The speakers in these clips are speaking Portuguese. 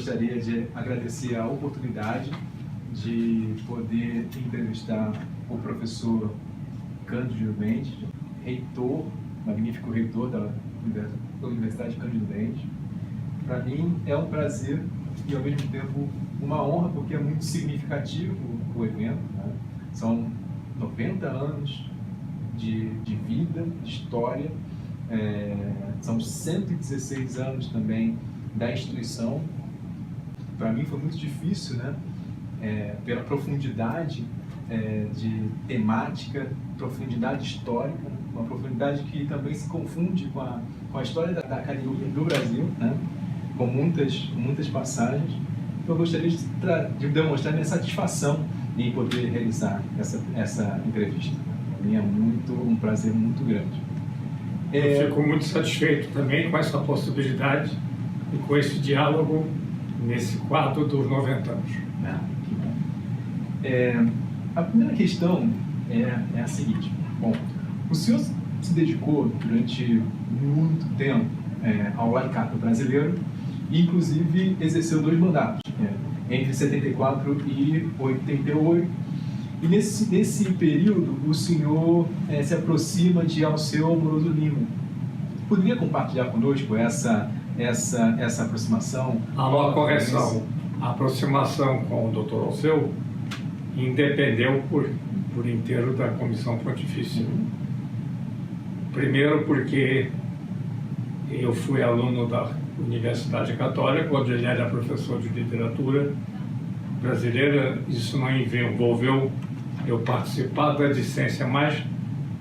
gostaria de agradecer a oportunidade de poder entrevistar o professor Cândido Mendes, reitor, magnífico reitor da Universidade Cândido Mendes. Para mim é um prazer e ao mesmo tempo uma honra, porque é muito significativo o evento, né? São 90 anos de vida, de história, são 116 anos também da instituição. Para mim foi muito difícil, né? Pela profundidade de temática, profundidade histórica, uma profundidade que também se confunde com a história da academia do Brasil, né? Com muitas passagens. Então eu gostaria de demonstrar minha satisfação em poder realizar essa entrevista. Para mim é um prazer muito grande. Eu fico muito satisfeito também com essa possibilidade e com esse diálogo nesse quadro dos 90 anos. Que bom. A primeira questão é a seguinte. Bom, o senhor se dedicou durante muito tempo ao laicato brasileiro e, inclusive, exerceu 2 mandatos, entre 74 e 88. E nesse período, o senhor se aproxima de Alceu Amoroso Lima. Poderia compartilhar conosco essa aproximação? Há uma correção. A aproximação com o Dr. Alceu independeu por inteiro da Comissão Pontifícia. Primeiro porque eu fui aluno da Universidade Católica, onde ele era professor de literatura brasileira. Isso não envolveu eu participar da discência, mas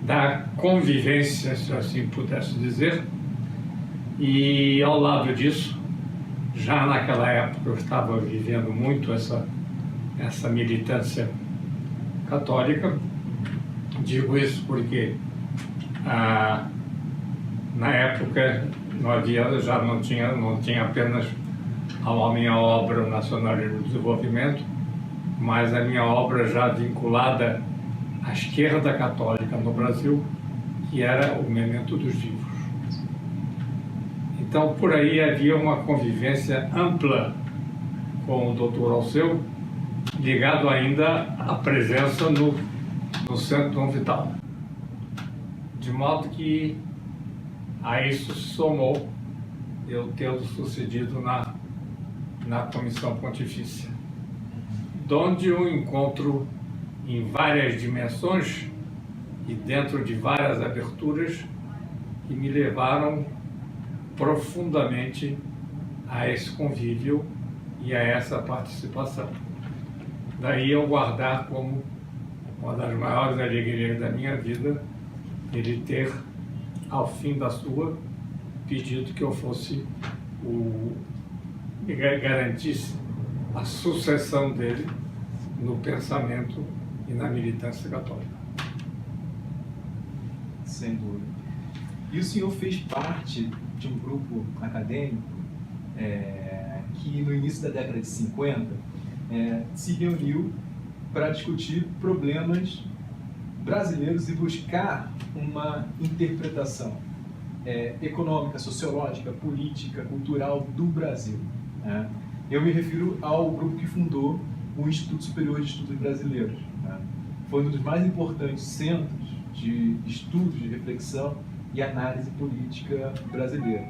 da convivência, se assim pudesse dizer. E ao lado disso, já naquela época eu estava vivendo muito essa militância católica. Digo isso porque na época não tinha apenas a minha obra Nacional de Desenvolvimento, mas a minha obra já vinculada à esquerda católica no Brasil, que era o Memento dos Vivos. Então, por aí havia uma convivência ampla com o Dr. Alceu, ligado ainda à presença no Centro Dom Vital. De modo que a isso se somou eu tendo sucedido na Comissão Pontifícia, onde eu encontro em várias dimensões e dentro de várias aberturas que me levaram profundamente a esse convívio e a essa participação. Daí eu guardar como uma das maiores alegrias da minha vida ele ter, ao fim da sua, pedido que eu fosse garantisse a sucessão dele no pensamento e na militância católica. Sem dúvida. E o senhor fez parte de um grupo acadêmico que no início da década de 50 se reuniu para discutir problemas brasileiros e buscar uma interpretação econômica, sociológica, política, cultural do Brasil. Eu me refiro ao grupo que fundou o Instituto Superior de Estudos Brasileiros. Foi um dos mais importantes centros de estudos, de reflexão e análise política brasileira.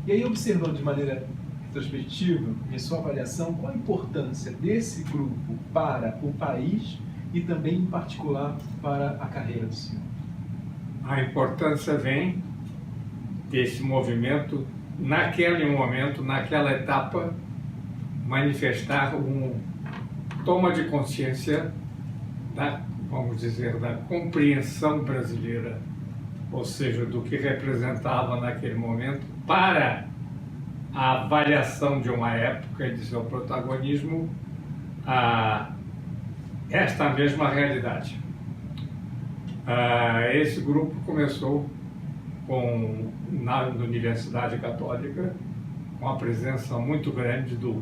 E aí, observando de maneira retrospectiva, em sua avaliação, qual a importância desse grupo para o país e também, em particular, para a carreira do senhor? A importância vem desse movimento, naquele momento, naquela etapa, manifestar uma toma de consciência vamos dizer, da compreensão brasileira, ou seja, do que representava naquele momento, para a avaliação de uma época e de seu protagonismo a esta mesma realidade. Esse grupo começou na Universidade Católica, com a presença muito grande do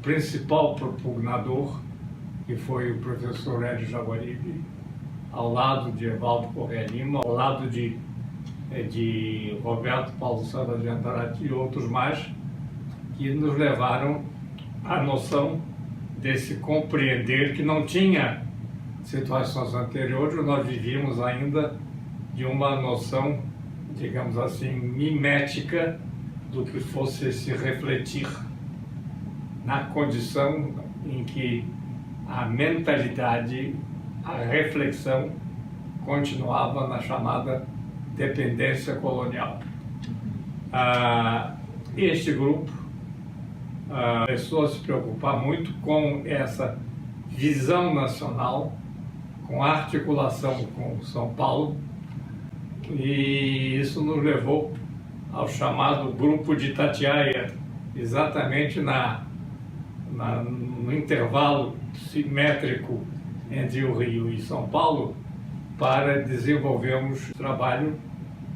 principal propugnador, que foi o professor Hélio Jaguaribe, ao lado de Evaldo Corrêa Lima, ao lado de Roberto Paulo Santos Andrade e outros mais, que nos levaram a noção desse compreender que não tinha situações anteriores, nós vivíamos ainda de uma noção, digamos assim, mimética do que fosse se refletir na condição em que a mentalidade, a reflexão continuava na chamada dependência colonial. Este grupo começou a se preocupar muito com essa visão nacional, com a articulação com São Paulo, e isso nos levou ao chamado Grupo de Itatiaia, exatamente no intervalo simétrico entre o Rio e São Paulo, para desenvolvermos trabalho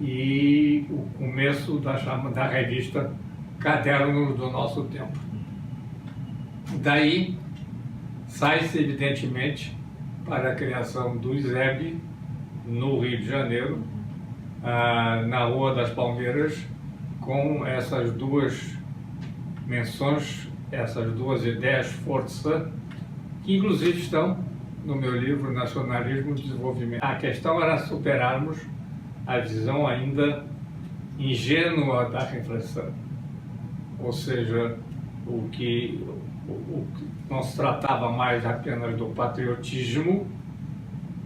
e o começo da revista Cadernos do Nosso Tempo. Daí sai-se evidentemente para a criação do ISEB no Rio de Janeiro, na Rua das Palmeiras, com essas duas menções, essas duas ideias força, que inclusive estão no meu livro Nacionalismo e Desenvolvimento. A questão era superarmos a visão ainda ingênua da reflexão, ou seja, o que não se tratava mais apenas do patriotismo,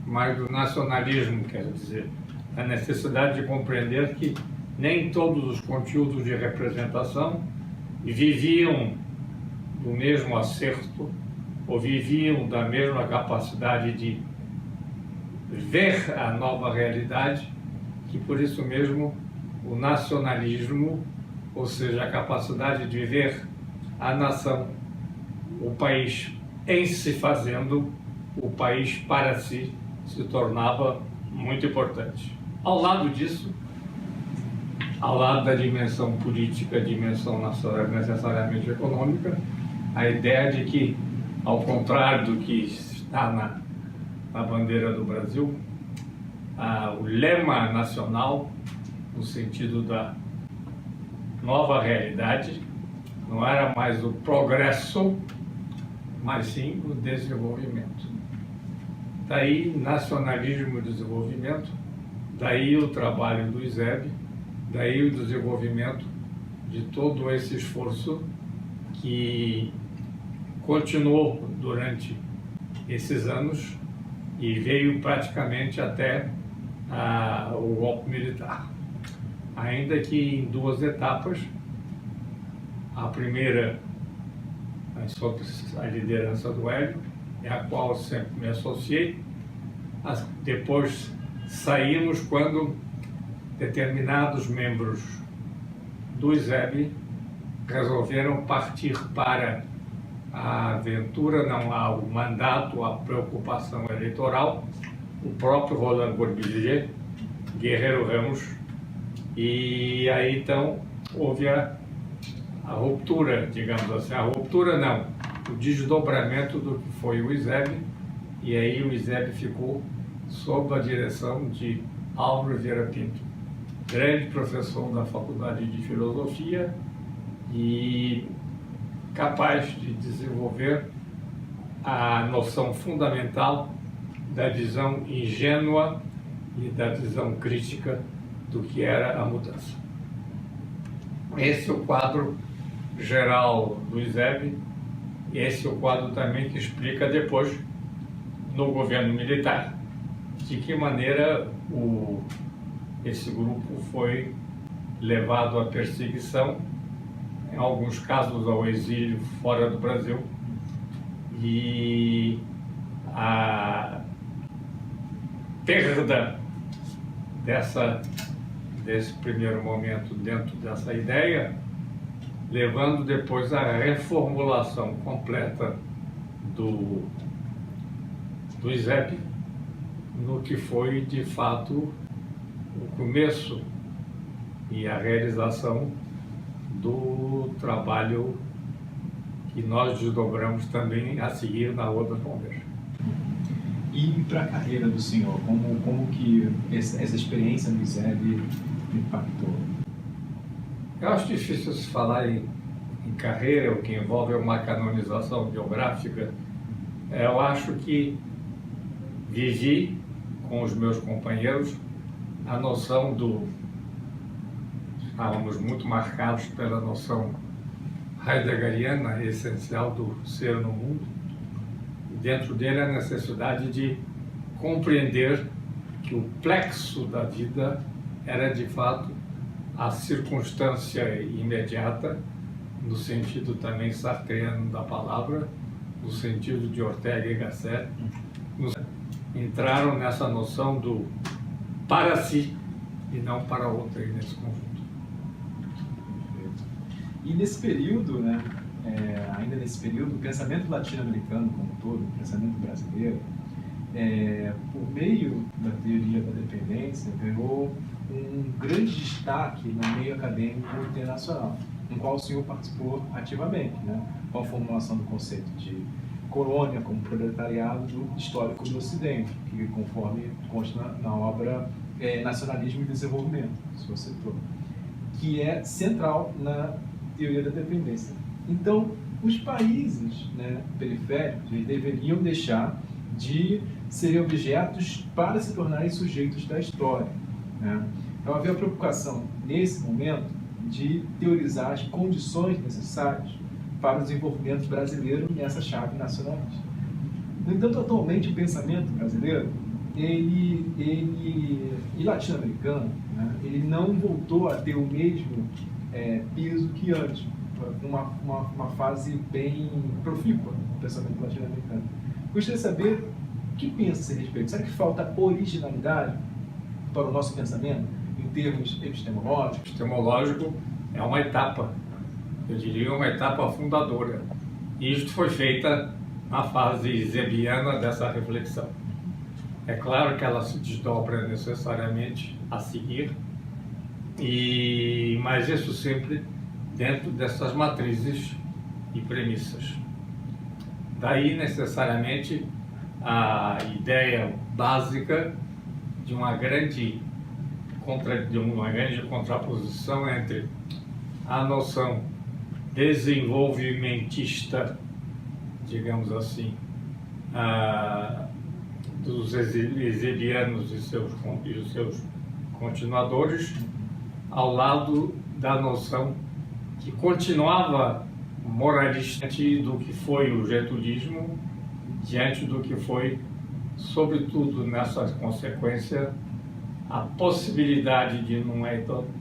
mas do nacionalismo, quer dizer, a necessidade de compreender que nem todos os conteúdos de representação viviam do mesmo acerto ou viviam da mesma capacidade de ver a nova realidade, que por isso mesmo o nacionalismo, ou seja, a capacidade de ver a nação, o país em se fazendo, o país para si, se tornava muito importante. Ao lado disso, ao lado da dimensão política, dimensão nacional necessariamente econômica, a ideia de que, ao contrário do que está na bandeira do Brasil, o lema nacional, no sentido da nova realidade, não era mais o progresso, mas sim o desenvolvimento. Daí nacionalismo e desenvolvimento, daí o trabalho do ISEB, daí o desenvolvimento de todo esse esforço que continuou durante esses anos e veio praticamente até o golpe militar. Ainda que em duas etapas, a primeira sob a liderança do Hélio, a qual sempre me associei. Depois saímos quando determinados membros do ISEB resolveram partir para a aventura, não há o mandato, a preocupação eleitoral, o próprio Roland Gorbilier, Guerreiro Ramos, e aí então houve a ruptura, digamos assim, a ruptura não, o desdobramento do que foi o ISEB, e aí o ISEB ficou sob a direção de Álvaro Vieira Pinto, grande professor da Faculdade de Filosofia e capaz de desenvolver a noção fundamental da visão ingênua e da visão crítica do que era a mudança. Esse é o quadro geral do ISEB, e esse é o quadro também que explica depois, no governo militar, de que maneira esse grupo foi levado à perseguição, em alguns casos ao exílio fora do Brasil, e a perda desse primeiro momento dentro dessa ideia, levando depois à reformulação completa do ISEB, no que foi, de fato, o começo e a realização do trabalho que nós desdobramos também a seguir na Rua das Palmeiras. E para a carreira do senhor, como que essa experiência no ISEB impactou? Eu acho difícil se falar em em carreira, o que envolve uma canonização biográfica, eu acho que vivi com os meus companheiros a noção estávamos muito marcados pela noção heideggeriana essencial do ser no mundo, e dentro dele a necessidade de compreender que o plexo da vida era de fato a circunstância imediata, no sentido também sartreano da palavra, no sentido de Ortega y Gasset, entraram nessa noção do para si e não para outra nesse conjunto. E nesse período, né, ainda nesse período, o pensamento latino-americano como um todo, o pensamento brasileiro, por meio da teoria da dependência, ganhou um grande destaque no meio acadêmico internacional, no qual o senhor participou ativamente, né, com a formulação do conceito de colônia como proletariado histórico do Ocidente, que conforme consta na obra Nacionalismo e Desenvolvimento, que o senhor citou, que é central na teoria da dependência. Então, os países, né, periféricos, eles deveriam deixar de serem objetos para se tornarem sujeitos da história, né? Então havia a preocupação, nesse momento, de teorizar as condições necessárias para o desenvolvimento brasileiro nessa chave nacionalista. No entanto, atualmente, o pensamento brasileiro e latino-americano, né, ele não voltou a ter o mesmo peso que antes, uma fase bem profícua do pensamento latino-americano. Gostaria de saber o que pensa a esse respeito. Será que falta originalidade para o nosso pensamento em termos epistemológicos? Epistemológico é uma etapa, eu diria uma etapa fundadora. E isto foi feita na fase zebiana dessa reflexão. É claro que ela se desdobra necessariamente a seguir, mas isso sempre dentro dessas matrizes e premissas. Daí, necessariamente, a ideia básica de uma grande contraposição entre a noção desenvolvimentista, digamos assim, dos exilianos e os seus continuadores, ao lado da noção que continuava moralista do que foi o getulismo, diante do que foi, sobretudo nessa consequência, a possibilidade de, numa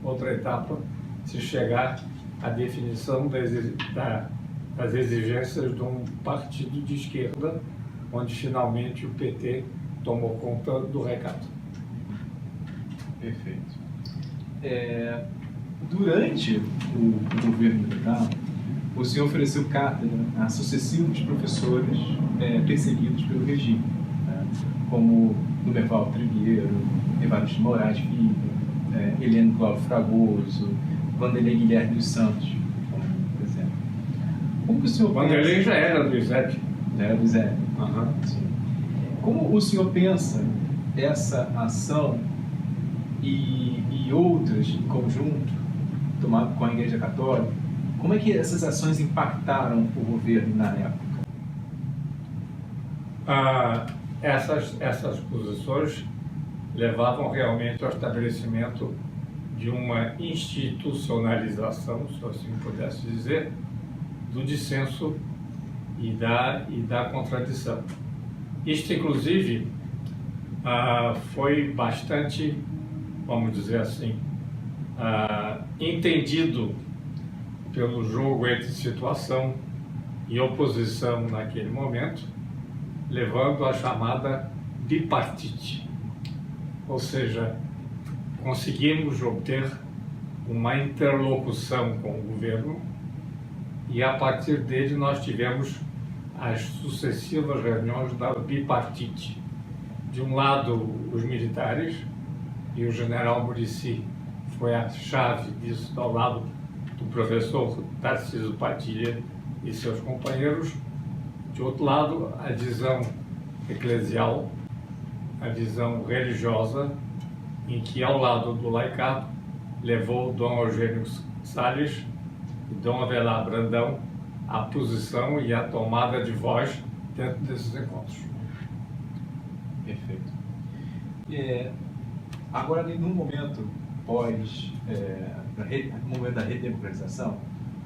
outra etapa, se chegar à definição das exigências de um partido de esquerda, onde finalmente o PT tomou conta do recado. Perfeito. Durante o governo militar, o senhor ofereceu cátedra a sucessivos professores perseguidos pelo regime, né, como Numerval Trigueiro, Evaristo Moraes Filho, Heleno Cláudio Fragoso, Vanderlei Guilherme dos Santos, por exemplo. Como que o senhor Vanderlei pensa... já era do ISEP. Já era do ISEP. Sim. Como o senhor pensa essa ação e outras em conjunto, tomado com a Igreja Católica, como é que essas ações impactaram o governo na época? Essas posições levavam realmente ao estabelecimento de uma institucionalização, se assim pudesse dizer, do dissenso e da contradição. Isto, inclusive, foi bastante, vamos dizer assim, entendido pelo jogo entre situação e oposição naquele momento, levando à chamada bipartite. Ou seja, conseguimos obter uma interlocução com o governo e, a partir dele, nós tivemos as sucessivas reuniões da bipartite. De um lado, os militares, e o general Muricy foi a chave disso, ao lado do professor Tarcísio Padilha e seus companheiros. De outro lado, a visão eclesial, a visão religiosa, em que, ao lado do laicato, levou Dom Eugênio Salles e Dom Avelar Brandão a posição e a tomada de voz dentro desses encontros. Perfeito. Agora, no momento no momento da redemocratização,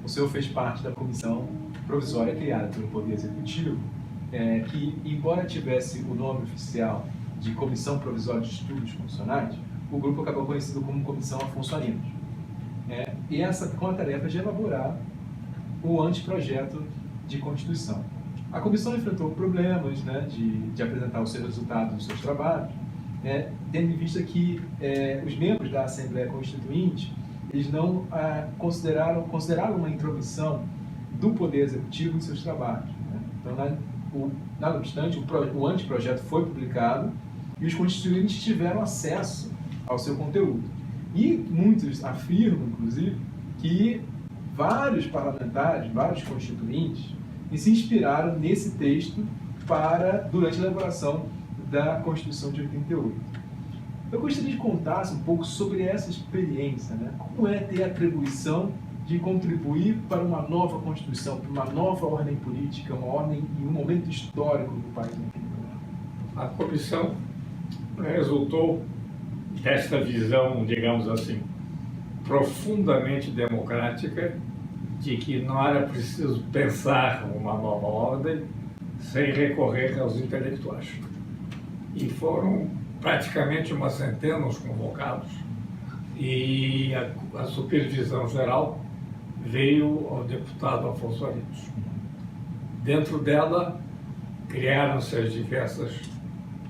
o senhor fez parte da comissão provisória criada pelo Poder Executivo, que, embora tivesse o nome oficial de Comissão Provisória de Estudos Constitucionais, o grupo acabou conhecido como Comissão Afonso Arinos. E essa com a tarefa de elaborar o anteprojeto de Constituição. A comissão enfrentou problemas, de apresentar os seus resultados dos seus trabalhos, tendo em vista que os membros da Assembleia Constituinte eles não consideraram uma intromissão do Poder Executivo em seus trabalhos. Então, nada obstante, o anteprojeto foi publicado e os constituintes tiveram acesso ao seu conteúdo. E muitos afirmam, inclusive, que vários parlamentares, vários constituintes, se inspiraram nesse texto durante a elaboração da Constituição de 88. Eu gostaria de contar um pouco sobre essa experiência, como é ter a atribuição de contribuir para uma nova Constituição, para uma nova ordem política, uma ordem e um momento histórico do país. A comissão resultou desta visão, digamos assim, profundamente democrática, de que não era preciso pensar uma nova ordem sem recorrer aos intelectuais. E foram praticamente uma centena os convocados, e a supervisão geral veio ao deputado Afonso Arinos. Dentro dela, criaram-se as diversas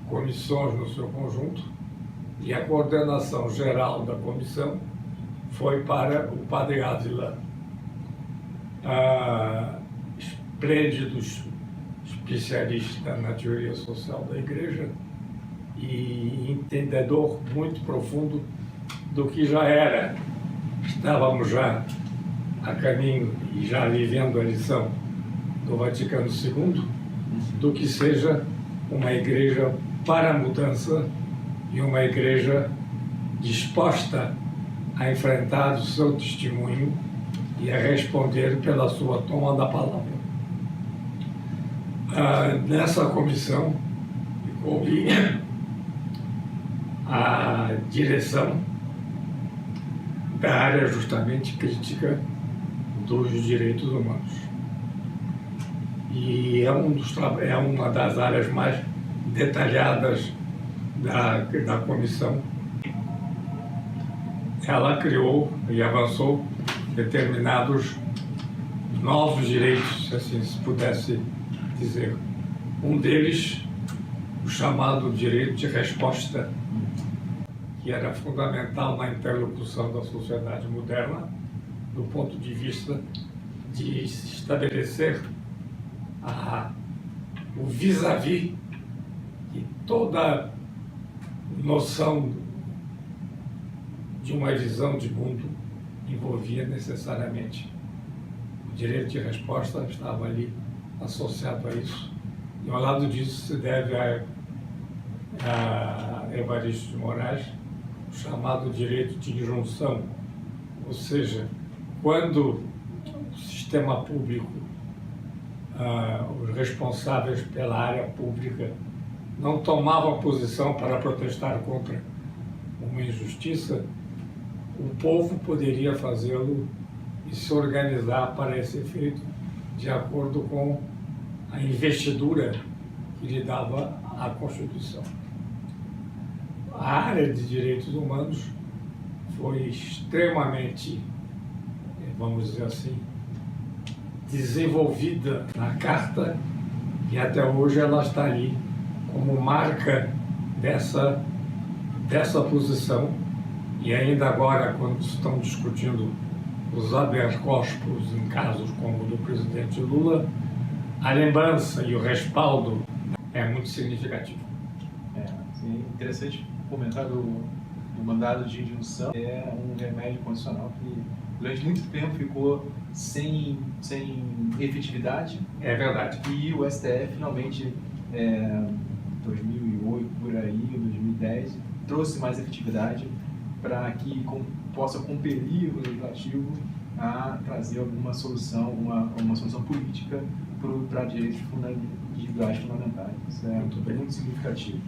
comissões no seu conjunto, e a coordenação geral da comissão foi para o padre Ávila, esplêndido especialista na teoria social da Igreja e entendedor muito profundo do que já era. Estávamos já a caminho e já vivendo a lição do Vaticano II, do que seja uma igreja para a mudança e uma igreja disposta a enfrentar o seu testemunho e a responder pela sua toma da palavra. Nessa comissão ficou a direção da área justamente crítica dos direitos humanos. E é uma das áreas mais detalhadas da comissão. Ela criou e avançou determinados novos direitos, se assim se pudesse dizer. Um deles, o chamado direito de resposta, que era fundamental na interlocução da sociedade moderna, do ponto de vista de estabelecer o vis-à-vis e toda noção de uma visão de mundo envolvia necessariamente. O direito de resposta estava ali associado a isso. E ao lado disso se deve a Evaristo de Moraes o chamado direito de injunção, ou seja, quando o sistema público, os responsáveis pela área pública não tomavam posição para protestar contra uma injustiça, o povo poderia fazê-lo e se organizar para esse efeito, de acordo com a investidura que lhe dava a Constituição. A área de direitos humanos foi extremamente, vamos dizer assim, desenvolvida na Carta, e até hoje ela está ali como marca dessa posição. E ainda agora, quando estão discutindo os habeas corpus em casos como o do presidente Lula, a lembrança e o respaldo é muito significativo. Sim, interessante comentar do mandado de injunção. É um remédio constitucional que durante muito tempo ficou sem efetividade. É verdade. E o STF finalmente, em 2008, por aí, 2010, trouxe mais efetividade para que possa compelir o legislativo a trazer alguma solução, uma solução política para direitos individuais fundamentais. Isso é muito significativo.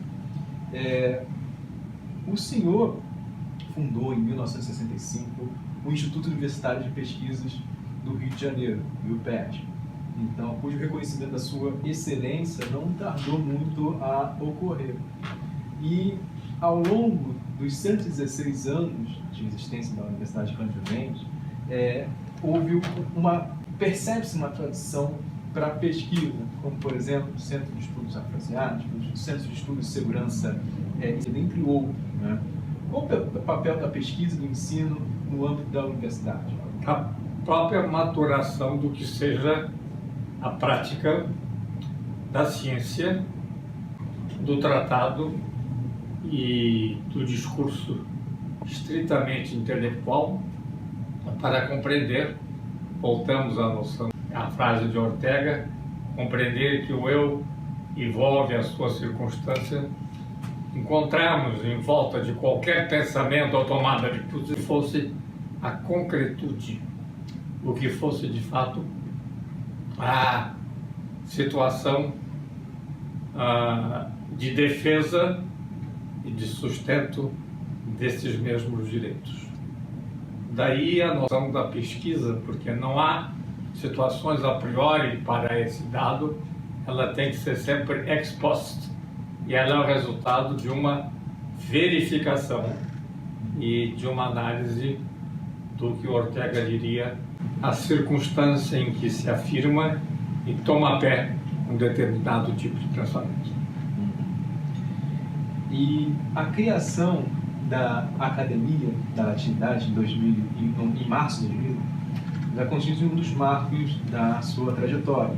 O senhor fundou, em 1965, o Instituto Universitário de Pesquisas do Rio de Janeiro, o IUPET, então, cujo reconhecimento da sua excelência não tardou muito a ocorrer. E, ao longo dos 116 anos de existência da Universidade Cândido Mendes, houve percebe-se uma tradição para pesquisa, como, por exemplo, o Centro de Estudos Afroasiáticos, o Centro de Estudos de Segurança, entre outros, né? Qual é o papel da pesquisa e do ensino no âmbito da universidade? A própria maturação do que seja a prática da ciência, do tratado e do discurso estritamente intelectual para compreender, voltamos à noção, à frase de Ortega, compreender que o eu envolve a sua circunstância, encontrarmos em volta de qualquer pensamento ou tomada de posição fosse a concretude, o que fosse de fato a situação de defesa e de sustento desses mesmos direitos. Daí a noção da pesquisa, porque não há situações a priori para esse dado, ela tem que ser sempre ex post, e ela é o resultado de uma verificação e de uma análise do que Ortega diria a circunstância em que se afirma e toma pé um determinado tipo de pensamento. E a criação da Academia da Latinidade em março de 2000 já constitui um dos marcos da sua trajetória.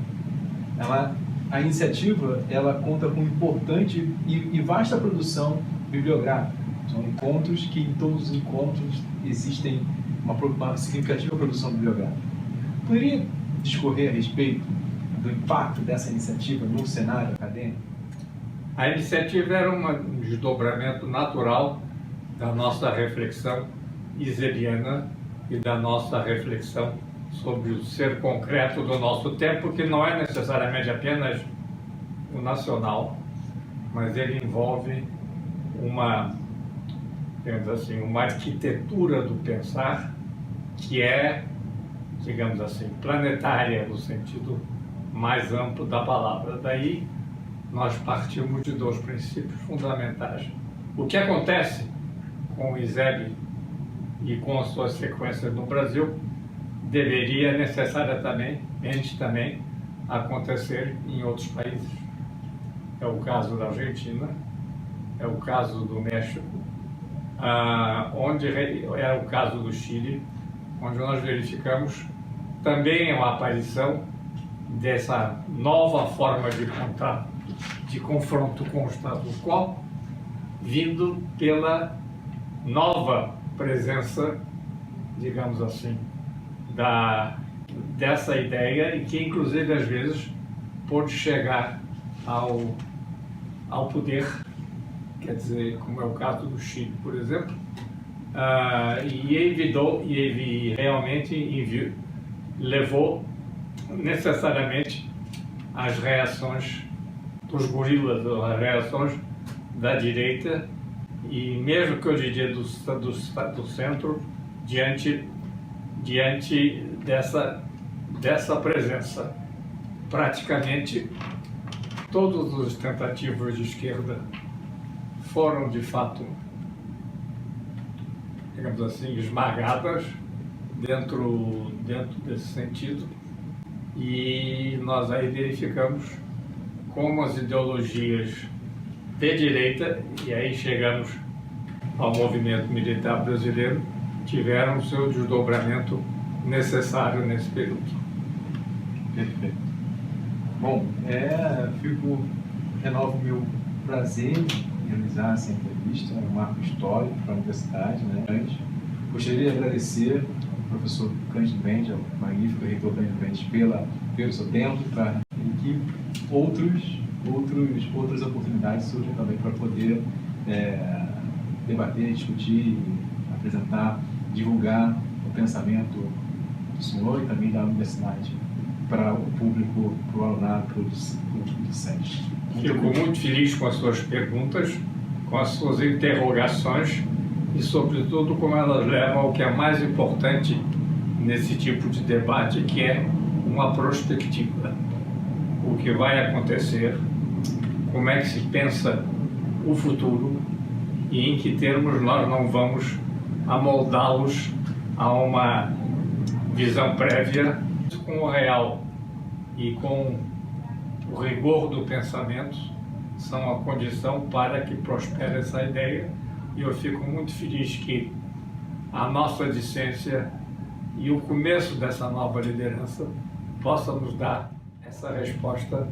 A iniciativa conta com importante e vasta produção bibliográfica. São encontros que, em todos os encontros, existem uma significativa produção bibliográfica. Poderia discorrer a respeito do impacto dessa iniciativa no cenário acadêmico? A iniciativa era um desdobramento natural da nossa reflexão iseliana e da nossa reflexão sobre o ser concreto do nosso tempo, que não é necessariamente apenas o nacional, mas ele envolve digamos assim, uma arquitetura do pensar que é, digamos assim, planetária no sentido mais amplo da palavra. Daí nós partimos de dois princípios fundamentais. O que acontece com o ISEB e com as suas sequências no Brasil deveria necessariamente também acontecer em outros países. É o caso da Argentina, é o caso do México, onde é o caso do Chile, onde nós verificamos também a aparição dessa nova forma de confronto com o status quo, vindo pela nova presença, digamos assim, dessa ideia, e que inclusive às vezes pode chegar ao poder, quer dizer, como é o caso do Chile, por exemplo, e realmente levou necessariamente às reações dos gorilas, às reações da direita e mesmo que eu diria do centro diante dessa presença. Praticamente todas as tentativas de esquerda foram de fato, digamos assim, esmagadas dentro desse sentido, e nós aí verificamos como as ideologias de direita, e aí chegamos ao movimento militar brasileiro, tiveram o seu desdobramento necessário nesse período. Perfeito. Bom, renovo meu prazer em realizar essa entrevista, é um marco histórico para a universidade, né? Antes, gostaria de agradecer ao professor Cândido Mendes, ao magnífico reitor Cândido Mendes, pelo seu tempo, e que outras oportunidades surgem também para poder debater, discutir, apresentar, divulgar o pensamento do senhor e também da universidade para o público, para o alunado, para o discente. Fico muito feliz com as suas perguntas, com as suas interrogações e, sobretudo, como elas levam ao que é mais importante nesse tipo de debate, que é uma prospectiva. O que vai acontecer, como é que se pensa o futuro e em que termos nós não vamos amoldá-los a uma visão prévia. Com o real e com o rigor do pensamento são a condição para que prospere essa ideia, e eu fico muito feliz que a nossa discência e o começo dessa nova liderança possa nos dar essa resposta